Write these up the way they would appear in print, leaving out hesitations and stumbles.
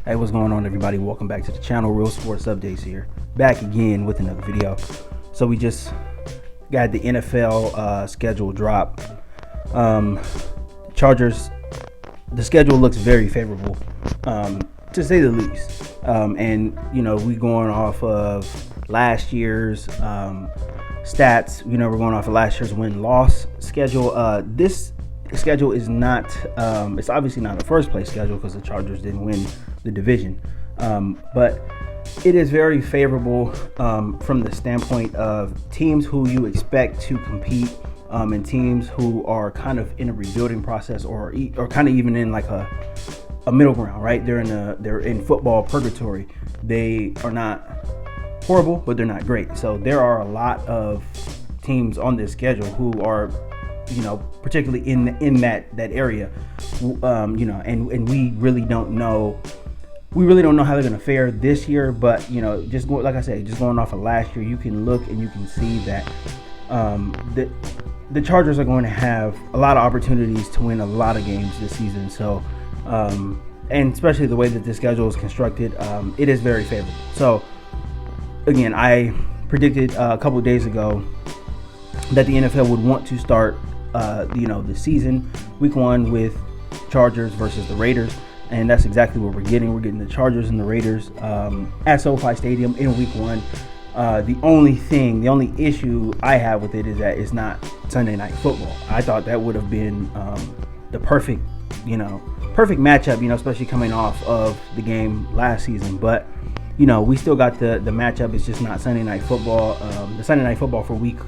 Hey, what's going on, everybody? Welcome back to the channel. Real Sports Updates here. Back again with another video. So we just got the NFL schedule drop. Chargers, the schedule looks very favorable, to say the least. And, you know, we going off of last year's stats. You know, we're going off of last year's win-loss schedule. This schedule is not, it's obviously not a first place schedule because the Chargers didn't win the division, but it is very favorable from the standpoint of teams who you expect to compete, and teams who are kind of in a rebuilding process or kind of even in like a middle ground, right? They're in football purgatory. They are not horrible, but they're not great. So there are a lot of teams on this schedule who are, you know, particularly in that area, you know, and we really don't know how they're going to fare this year. But, you know, just like I said, just going off of last year, you can look and you can see that the Chargers are going to have a lot of opportunities to win a lot of games this season. So, and especially the way that the schedule is constructed, it is very favorable. So, again, I predicted a couple of days ago that the NFL would want to start, you know, the season week 1 with Chargers versus the Raiders. And that's exactly what we're getting. We're getting the Chargers and the Raiders at SoFi Stadium in week 1. The only issue I have with it is that it's not Sunday Night Football. I thought that would have been the perfect matchup, you know, especially coming off of the game last season. But, you know, we still got the matchup. It's just not Sunday Night Football. The Sunday Night Football for week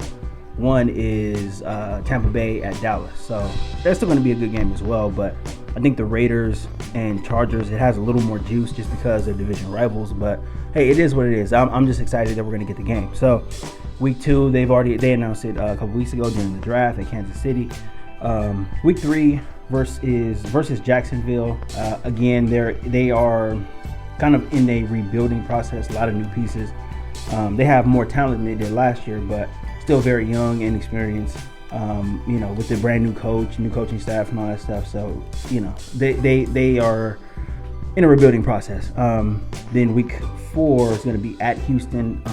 1 is Tampa Bay at Dallas. So that's still going to be a good game as well. But I think the Raiders and Chargers, it has a little more juice just because they're division rivals. But hey, it is what it is. I'm just excited that we're going to get the game. So week 2, they announced it a couple weeks ago during the draft at Kansas City. Week 3 versus Jacksonville. Again, they are kind of in a rebuilding process. A lot of new pieces. They have more talent than they did last year, but still very young, inexperienced. You know, with the brand new coach, new coaching staff, and all that stuff. So, you know, they are in a rebuilding process. Then week 4 is going to be at Houston.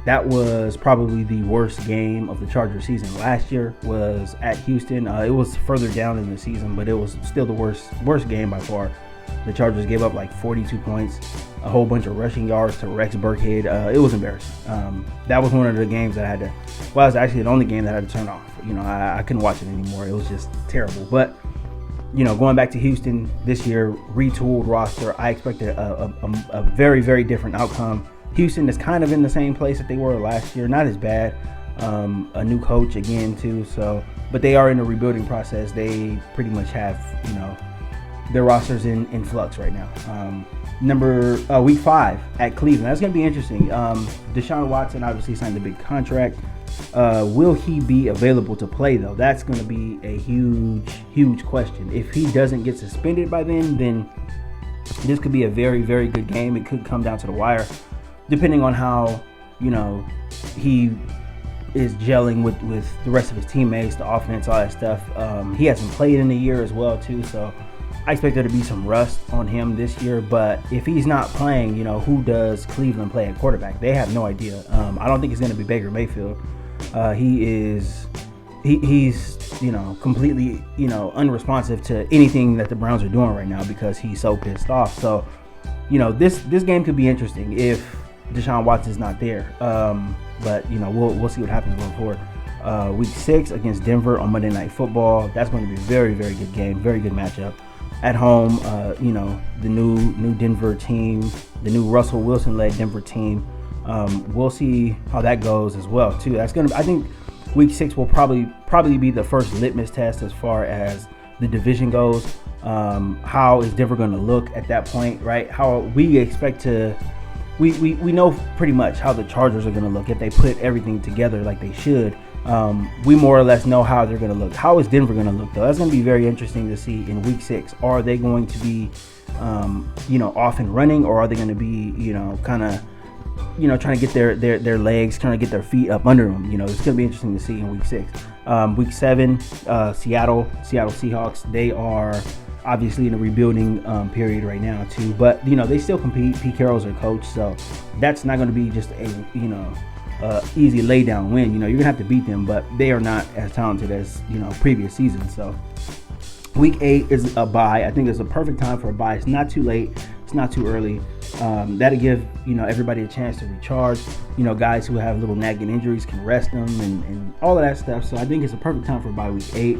That was probably the worst game of the Chargers season. Last year was at Houston. It was further down in the season, but it was still the worst game by far. The Chargers gave up like 42 points, a whole bunch of rushing yards to Rex Burkhead. It was embarrassing. That was one of the games that I had to, well, it was actually the only game that I had to turn off. You know, I couldn't watch it anymore. It was just terrible. But, you know, going back to Houston this year, retooled roster, I expected a very, very different outcome. Houston is kind of in the same place that they were last year. Not as bad. A new coach again, too. So, but they are in a rebuilding process. They pretty much have, you know, their roster's in flux right now. Week 5 at Cleveland. That's going to be interesting. Deshaun Watson obviously signed a big contract. Will he be available to play, though? That's going to be a huge question. If he doesn't get suspended by then this could be a very, very good game. It could come down to the wire, depending on how, you know, he is gelling with the rest of his teammates, the offense, all that stuff. He hasn't played in a year as well, too, so I expect there to be some rust on him this year. But if he's not playing, you know, who does Cleveland play at quarterback? They have no idea. I don't think it's going to be Baker Mayfield. He's you know, completely, you know, unresponsive to anything that the Browns are doing right now because he's so pissed off. So, you know, this game could be interesting if Deshaun Watson's not there. But, you know, we'll see what happens going forward. Week 6 against Denver on Monday Night Football. That's going to be a very, very good game. Very good matchup. At home, you know, the new Denver team, the new Russell Wilson-led Denver team. We'll see how that goes as well, too. That's gonna. I think week 6 will probably be the first litmus test as far as the division goes. How is Denver going to look at that point, right? How we expect to. We know pretty much how the Chargers are going to look if they put everything together like they should. We more or less know how they're going to look. How is Denver going to look, though? That's going to be very interesting to see in week 6. Are they going to be, you know, off and running, or are they going to be, you know, kind of, you know, trying to get their legs, trying to get their feet up under them? You know, it's going to be interesting to see in week 6. Week 7, Seattle Seahawks. They are obviously in a rebuilding period right now too. But they still compete. Pete Carroll's their coach, so that's not going to be just a easy lay down win. You're gonna have to beat them, but they are not as talented as previous seasons. So week 8 is a bye. I think it's a perfect time for a bye. It's not too late. It's not too early. That'll give everybody a chance to recharge. Guys who have little nagging injuries can rest them and all of that stuff. So I think it's a perfect time for bye week 8.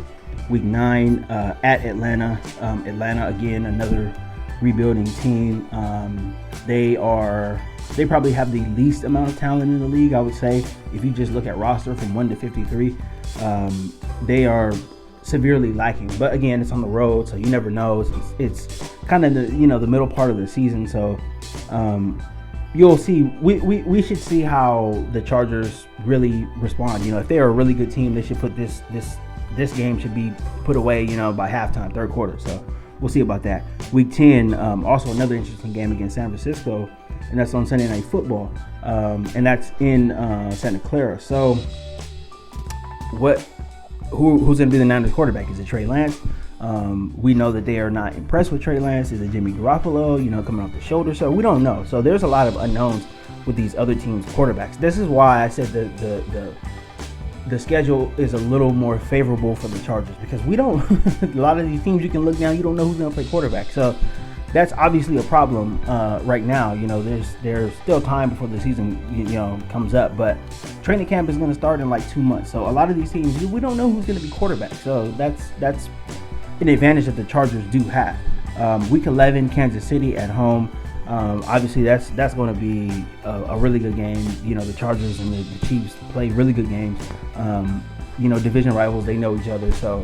Week 9 at Atlanta. Atlanta again, another rebuilding team. They probably have the least amount of talent in the league, I would say. If you just look at roster from 1 to 53, they are severely lacking. But again, it's on the road, so you never know. It's kind of the middle part of the season, so you'll see. We should see how the Chargers really respond. If they are a really good team, they should put this game should be put away, by halftime, third quarter. So we'll see about that. Week 10, also another interesting game against San Francisco, and that's on Sunday Night Football, and that's in Santa Clara. So who's going to be the Niners quarterback? Is it Trey Lance? We know that they are not impressed with Trey Lance. Is it Jimmy Garoppolo, coming off the shoulder? So we don't know. So there's a lot of unknowns with these other teams' quarterbacks. This is why I said the schedule is a little more favorable for the Chargers, because we don't a lot of these teams you can look down, you don't know who's going to play quarterback. So that's obviously a problem right now. There's still time before the season comes up, but training camp is going to start in like 2 months. So a lot of these teams, we don't know who's going to be quarterback. So that's an advantage that the Chargers do have. Week 11, Kansas City at home. Obviously that's going to be a really good game. The Chargers and the Chiefs play really good games. Division rivals, they know each other, so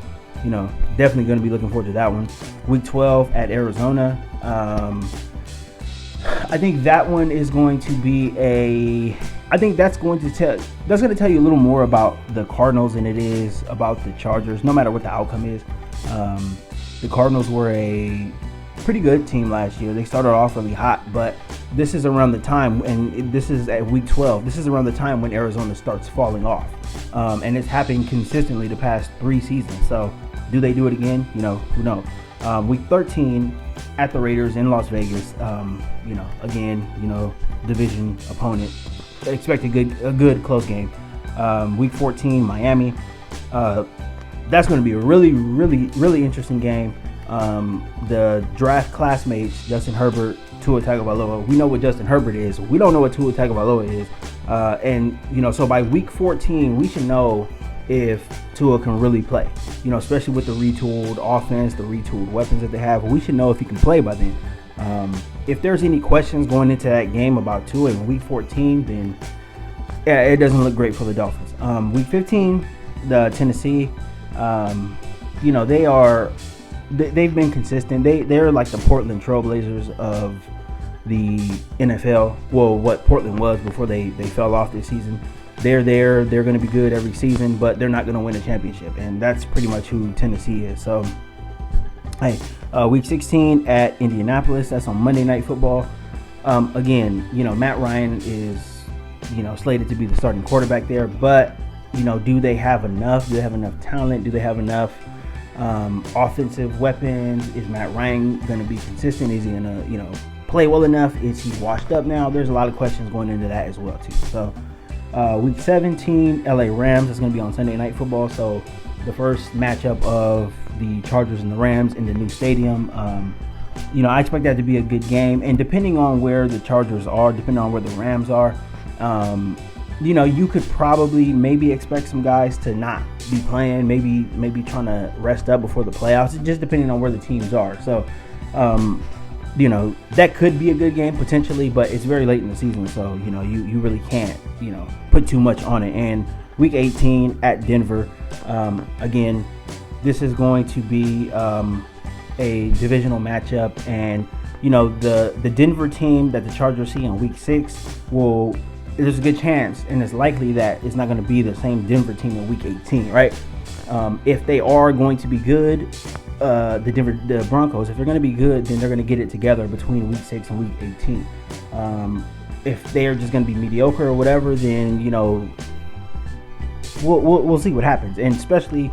definitely going to be looking forward to that one. Week 12 at Arizona. I think that one is going to be that's going to tell you a little more about the Cardinals than it is about the Chargers, no matter what the outcome is. The Cardinals were a pretty good team last year. They started off really hot, but this is around the time, and this is at week 12, this is around the time when Arizona starts falling off. And it's happened consistently the past 3 seasons. So do they do it again? Who knows? Week 13 at the Raiders in Las Vegas. Again, division opponent. Expect a good close game. Week 14, Miami. That's going to be a really, really, really interesting game. The draft classmates, Justin Herbert, Tua Tagovailoa. We know what Justin Herbert is. We don't know what Tua Tagovailoa is. So by week 14, we should know if Tua can really play. Especially with the retooled offense, the retooled weapons that they have. We should know if he can play by then. If there's any questions going into that game about Tua in week 14, then it doesn't look great for the Dolphins. Week 15, the Tennessee. They've been consistent. They're like the Portland Trailblazers of the NFL. Well, what Portland was before they fell off this season. They're there. They're going to be good every season, but they're not going to win a championship, and that's pretty much who Tennessee is. So, week 16 at Indianapolis. That's on Monday Night Football. Again, Matt Ryan is slated to be the starting quarterback there, but do they have enough? Do they have enough talent? Do they have enough offensive weapons? Is Matt Ryan going to be consistent? Is he going to, play well enough? Is he washed up now? There's a lot of questions going into that as well, too. So, week 17, LA Rams is going to be on Sunday Night Football. So, the first matchup of the Chargers and the Rams in the new stadium. I expect that to be a good game. And depending on where the Chargers are, depending on where the Rams are, you could probably maybe expect some guys to not be playing, maybe trying to rest up before the playoffs, just depending on where the teams are. So, that could be a good game potentially, but it's very late in the season, so you really can't put too much on it. And week 18 at Denver, again, this is going to be a divisional matchup, and the Denver team that the Chargers see in week 6 there's a good chance, and it's likely that it's not going to be the same Denver team in week 18, right? If they are going to be good, the Broncos, if they're going to be good, then they're going to get it together between week 6 and week 18. If they're just going to be mediocre or whatever, then we'll see what happens. And especially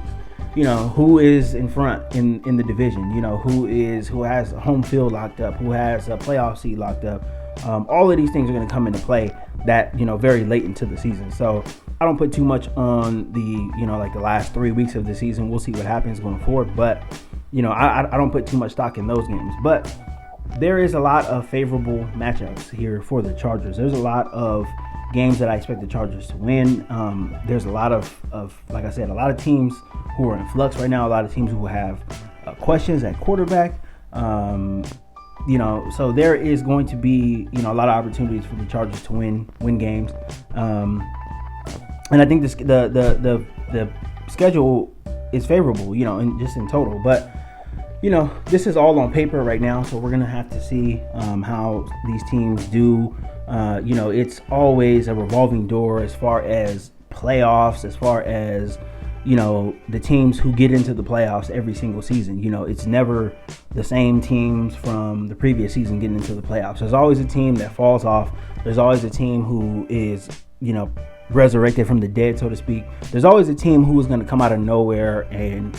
who is in front in the division, who has home field locked up, who has a playoff seed locked up. All of these things are going to come into play that, very late into the season. So I don't put too much on the, like the last 3 weeks of the season. We'll see what happens going forward. But, I don't put too much stock in those games. But there is a lot of favorable matchups here for the Chargers. There's a lot of games that I expect the Chargers to win. There's a lot of, like I said, a lot of teams who are in flux right now, a lot of teams who have questions at quarterback. So there is going to be, a lot of opportunities for the Chargers to win games. And I think the schedule is favorable, just in total. But, this is all on paper right now, so we're going to have to see how these teams do. It's always a revolving door as far as playoffs, as far as, the teams who get into the playoffs every single season. It's never the same teams from the previous season getting into the playoffs. There's always a team that falls off. There's always a team who is, resurrected from the dead, so to speak. There's always a team who is going to come out of nowhere and,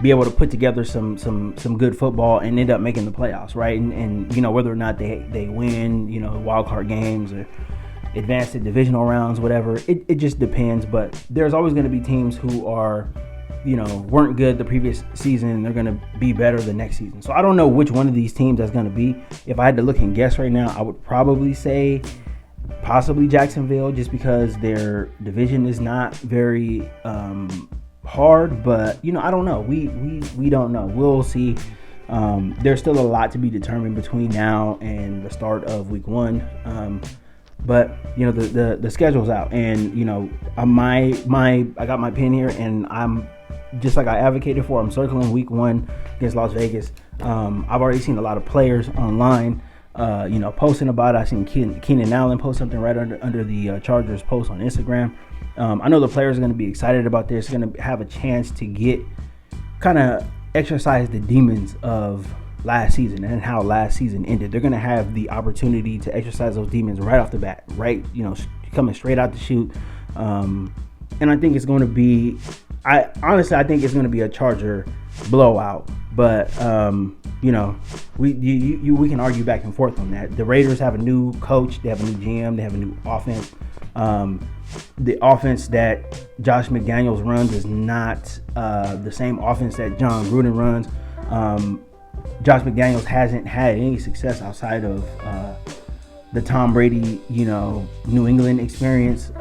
be able to put together some good football and end up making the playoffs, right? And whether or not they win, wild card games or advance to divisional rounds, whatever, it just depends. But there's always going to be teams who are, weren't good the previous season and they're going to be better the next season. So I don't know which one of these teams that's going to be. If I had to look and guess right now, I would probably say possibly Jacksonville, just because their division is not very hard. But I don't know. We don't know. We'll see. There's still a lot to be determined between now and the start of week 1. But the schedule's out, and I got my pen here, and I'm just like I advocated for. I'm circling week 1 against Las Vegas. I've already seen a lot of players online posting about it. I've seen Keenan Allen post something right under the Chargers post on Instagram. I know the players are going to be excited about this, going to have a chance to kind of exercise the demons of last season and how last season ended. They're going to have the opportunity to exercise those demons right off the bat, right? Coming straight out the chute. And I think it's going to be, I think it's going to be a Charger blowout. But, we can argue back and forth on that. The Raiders have a new coach. They have a new GM. They have a new offense. The offense that Josh McDaniels runs is not the same offense that John Gruden runs. Josh McDaniels hasn't had any success outside of the Tom Brady, New England experience.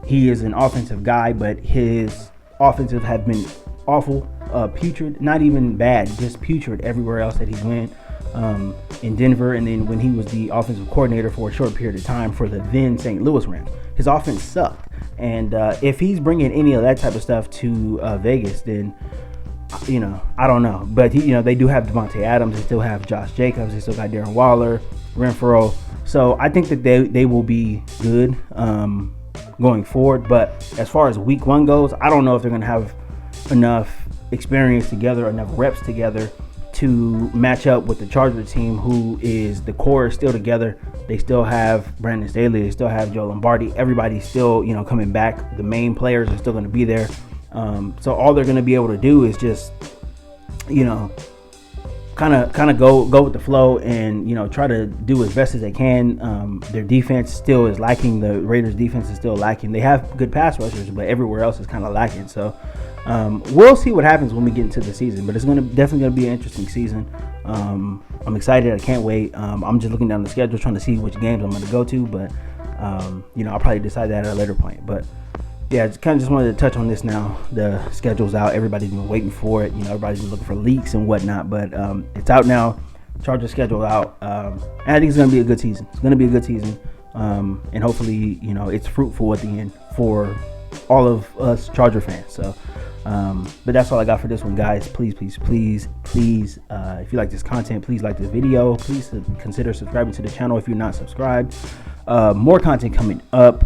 He is an offensive guy, but his offensive have been awful, putrid, not even bad, just putrid everywhere else that he's went. In Denver, and then when he was the offensive coordinator for a short period of time for the then St. Louis Rams, his offense sucked. And if he's bringing any of that type of stuff to Vegas, then I don't know. But they do have Devontae Adams, they still have Josh Jacobs, they still got Darren Waller, Renfro. So I think that they will be good going forward. But as far as week 1 goes, I don't know if they're going to have enough experience together, enough reps together to match up with the Chargers team, who is the core is still together. They still have Brandon Staley, they still have Joe Lombardi. Everybody's still coming back. The main players are still going to be there. So all they're going to be able to do is just kind of go with the flow and try to do as best as they can. Their defense still is lacking. The Raiders defense is still lacking. They have good pass rushers, but everywhere else is kind of lacking. So we'll see what happens when we get into the season, but it's definitely going to be an interesting season. I'm excited. I can't wait. I'm just looking down the schedule, trying to see which games I'm going to go to, but I'll probably decide that at a later point. But yeah, kind of just wanted to touch on this now. The schedule's out. Everybody's been waiting for it. Everybody's been looking for leaks and whatnot, but it's out now. Chargers schedule out. And I think it's going to be a good season. It's going to be a good season. And hopefully, it's fruitful at the end for all of us Charger fans. So, but that's all I got for this one, guys. Please, if you like this content, please like this video. Please consider subscribing to the channel if you're not subscribed. More content coming up.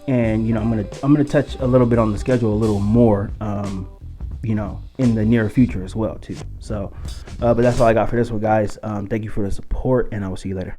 And I'm gonna touch a little bit on the schedule a little more, in the near future as well too. So, but that's all I got for this one, guys. Thank you for the support, and I will see you later.